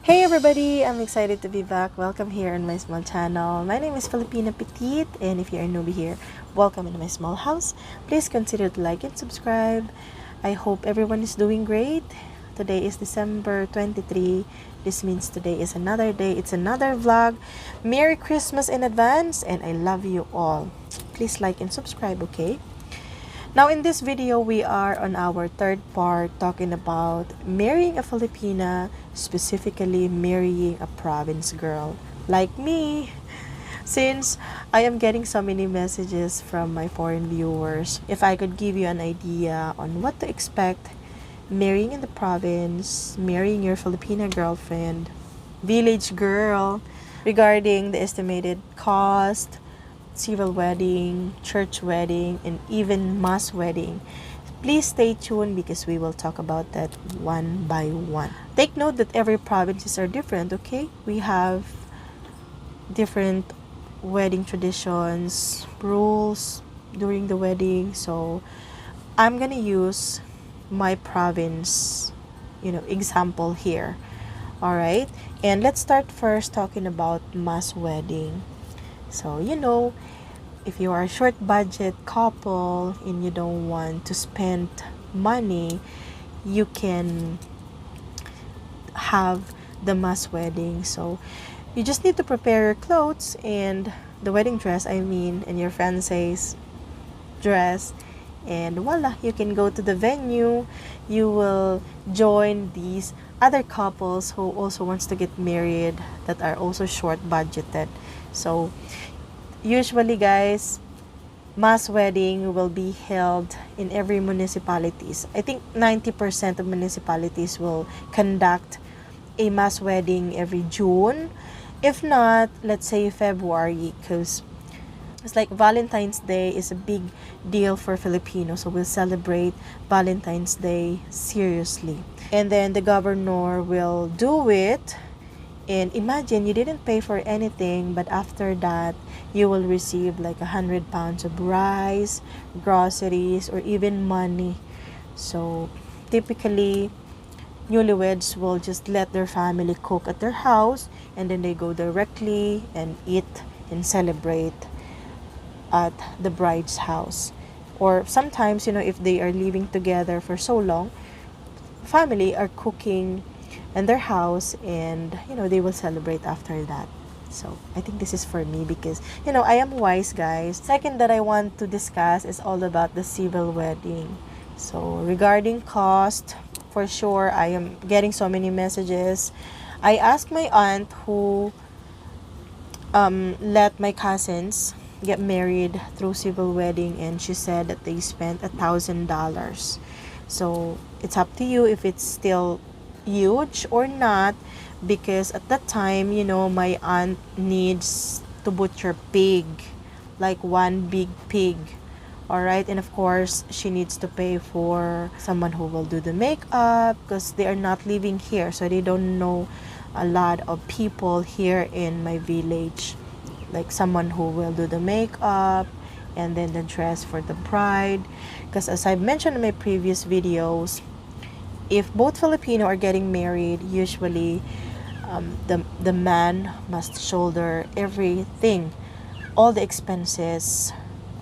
Hey everybody, I'm excited to be back. Welcome here on my small channel. My name is Filipina Petite, and if you're a newbie here, welcome into my small house. Please consider to like and subscribe. I hope everyone is doing great. Today is December 23. This means today is another day. It's another vlog. Merry Christmas in advance, and I love you all. Please like and subscribe, okay? Now in this video, we are on our third part talking about marrying a Filipina, specifically marrying a province girl like me. Since I am getting so many messages from my foreign viewers, if I could give you an idea on what to expect marrying in the province, marrying your Filipina girlfriend, village girl, regarding the estimated cost, civil wedding, church wedding, and even mass wedding. Please stay tuned because we will talk about that one by one. Take note that every provinces are different, okay? We have different wedding traditions, rules during the wedding. So I'm gonna use my province, example here. All right, and let's start first talking about mass wedding. So, if you are a short budget couple and you don't want to spend money, you can have the mass wedding. So, you just need to prepare your clothes and the wedding dress, and your fiance's dress. And voila, you can go to the venue. You will join these other couples who also wants to get married that are also short budgeted. So usually guys, mass wedding will be held in every municipalities. I think 90% of municipalities will conduct a mass wedding every June. If not, let's say February, because it's like Valentine's Day is a big deal for Filipinos, so we'll celebrate Valentine's Day seriously. And then the governor will do it. And imagine you didn't pay for anything, but after that, you will receive like 100 pounds of rice, groceries, or even money. So typically, newlyweds will just let their family cook at their house, and then they go directly and eat and celebrate at the bride's house. Or sometimes, if they are living together for so long, family are cooking in their house, and they will celebrate after that. So I think this is for me because I am wise, guys. Second that I want to discuss is all about the civil wedding. So regarding cost, for sure I am getting so many messages. I asked my aunt who let my cousins get married through civil wedding, and she said that they spent $1,000. So it's up to you if it's still huge or not, because at that time, my aunt needs to butcher pig, like one big pig. All right, and of course she needs to pay for someone who will do the makeup, because they are not living here, so they don't know a lot of people here in my village, like someone who will do the makeup and then the dress for the bride. Because as I've mentioned in my previous videos, if both Filipino are getting married, usually the man must shoulder everything, all the expenses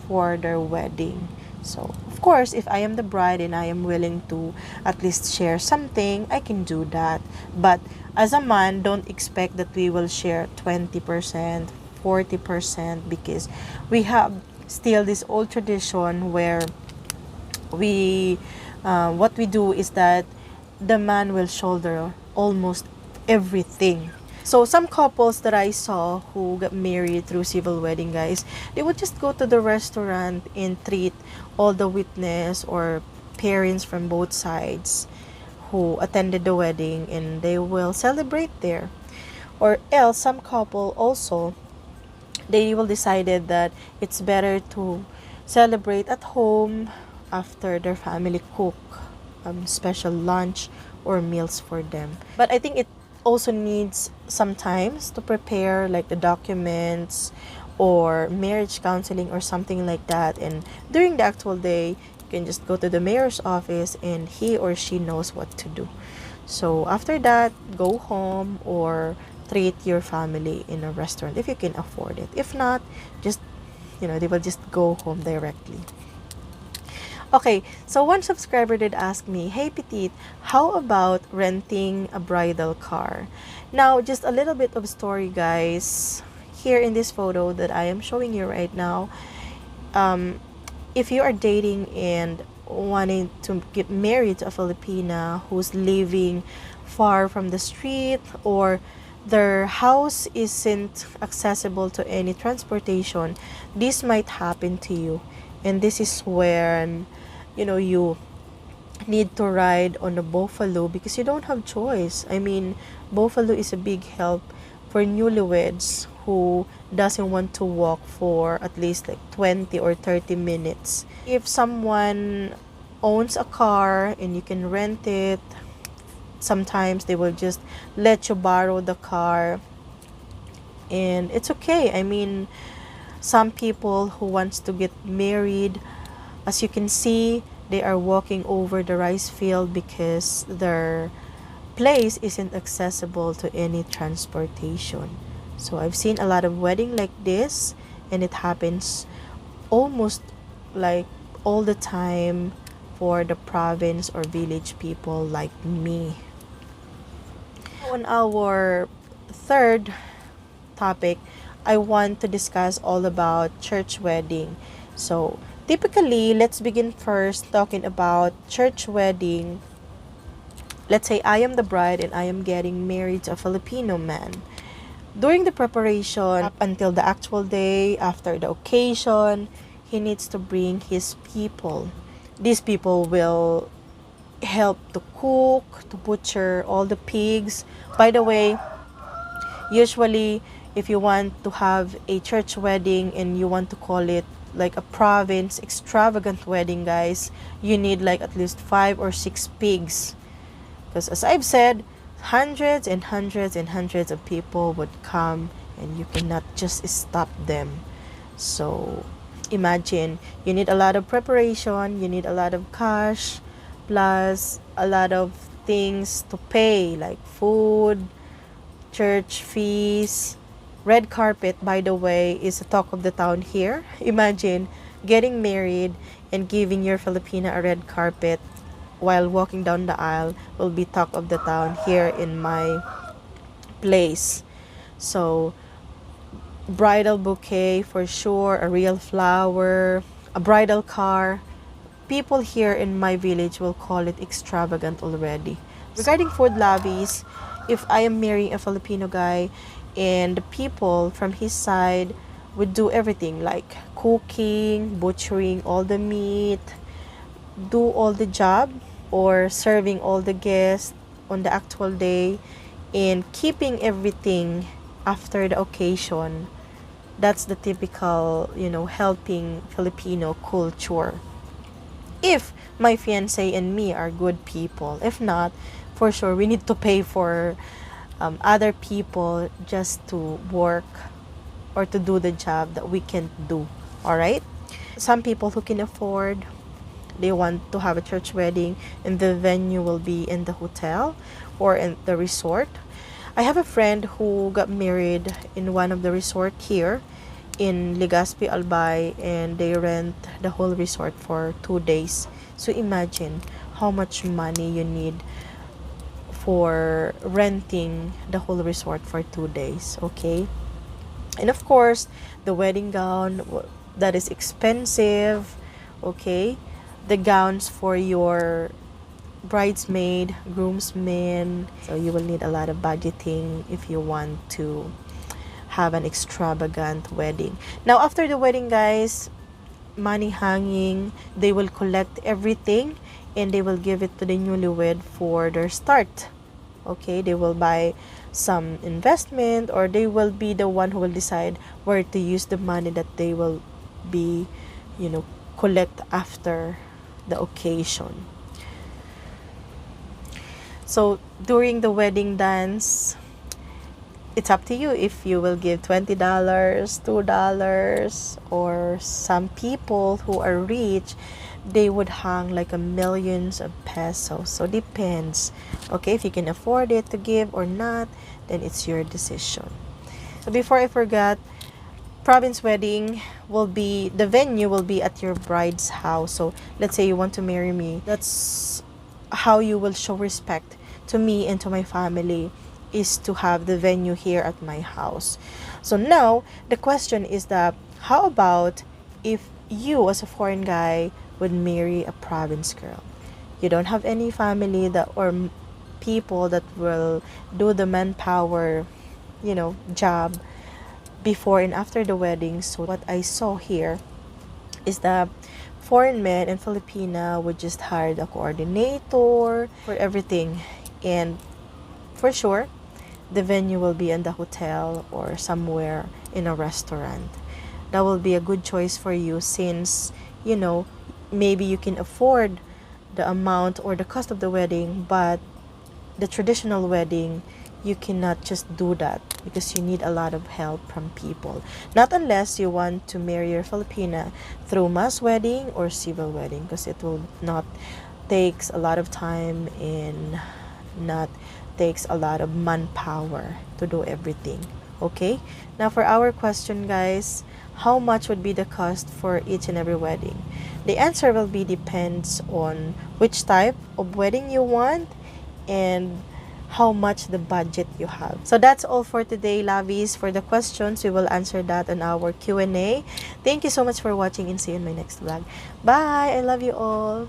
for their wedding. So of course, if I am the bride and I am willing to at least share something, I can do that. But as a man, don't expect that we will share 20%, 40%, because we have still this old tradition where we what we do is that the man will shoulder almost everything. So some couples that I saw who got married through civil wedding, guys, they would just go to the restaurant and treat all the witness or parents from both sides who attended the wedding, and they will celebrate there. Or else some couple also, they will decided that it's better to celebrate at home after their family cook special lunch or meals for them. But I think it also needs some times to prepare, like the documents or marriage counseling or something like that. And during the actual day, you can just go to the mayor's office and he or she knows what to do. So after that, go home or treat your family in a restaurant if you can afford it. If not, just, they will just go home directly. Okay, so one subscriber did ask me, "Hey Petite, how about renting a bridal car?" Now, just a little bit of story, guys. Here in this photo that I am showing you right now, um, if you are dating and wanting to get married to a Filipina who's living far from the street, or their house isn't accessible to any transportation, this might happen to you. And this is when, you need to ride on a buffalo because you don't have choice. I mean, buffalo is a big help for newlyweds who doesn't want to walk for at least like 20 or 30 minutes. If someone owns a car and you can rent it, sometimes they will just let you borrow the car, and it's okay. I mean, some people who wants to get married, as you can see, they are walking over the rice field because their place isn't accessible to any transportation. So I've seen a lot of wedding like this, and it happens almost like all the time for the province or village people like me. On our third topic, I want to discuss all about church wedding. So typically, let's begin first talking about church wedding. Let's say I am the bride and I am getting married to a Filipino man. During the preparation, up until the actual day, after the occasion, he needs to bring his people. These people will help to cook, to butcher all the pigs. By the way, usually, if you want to have a church wedding and you want to call it like a province extravagant wedding, guys, you need like at least 5 or 6 pigs. Because as I've said, hundreds and hundreds and hundreds of people would come and you cannot just stop them. So imagine, you need a lot of preparation, you need a lot of cash, plus a lot of things to pay like food, church fees. Red carpet, by the way, is the talk of the town here. Imagine getting married and giving your Filipina a red carpet while walking down the aisle will be talk of the town here in my place. So, bridal bouquet for sure, a real flower, a bridal car. People here in my village will call it extravagant already. Regarding food lobbies, if I am marrying a Filipino guy and the people from his side would do everything like cooking, butchering all the meat, do all the job, or serving all the guests on the actual day, and keeping everything after the occasion. That's the typical, helping Filipino culture. If my fiance and me are good people. If not, for sure, we need to pay for other people just to work or to do the job that we can't do. All right? Some people who can afford, they want to have a church wedding and the venue will be in the hotel or in the resort. I have a friend who got married in one of the resort here in Legazpi, Albay, and they rent the whole resort for 2 days. So imagine how much money you need for renting the whole resort for 2 days, okay? And of course, the wedding gown, that is expensive, okay? The gowns for your bridesmaid, groomsmen. So you will need a lot of budgeting if you want to have an extravagant wedding. Now, after the wedding, guys, money hanging, they will collect everything and they will give it to the newlywed for their start. Okay, they will buy some investment, or they will be the one who will decide where to use the money that they will be, collect after the occasion. So during the wedding dance, it's up to you if you will give $20, $2, or some people who are rich, they would hang like a millions of pesos. So depends. Okay, if you can afford it to give or not, then it's your decision. So before I forgot, province wedding will be, the venue will be at your bride's house. So let's say you want to marry me, that's how you will show respect to me and to my family, is to have the venue here at my house. So now the question is that, how about if you as a foreign guy would marry a province girl? You don't have any family that, or people that will do the manpower, job before and after the wedding. So what I saw here is that foreign men in Filipina would just hire the coordinator for everything, and for sure the venue will be in the hotel or somewhere in a restaurant. That will be a good choice for you, since maybe you can afford the amount or the cost of the wedding, but the traditional wedding, you cannot just do that because you need a lot of help from people. Not unless you want to marry your Filipina through mass wedding or civil wedding, because it will not takes a lot of time and not takes a lot of manpower to do everything. Okay? Now for our question, guys, how much would be the cost for each and every wedding? The answer will be depends on which type of wedding you want and how much the budget you have. So that's all for today, lovies. For the questions, we will answer that on our Q&A. Thank you so much for watching, and see you in my next vlog. Bye! I love you all.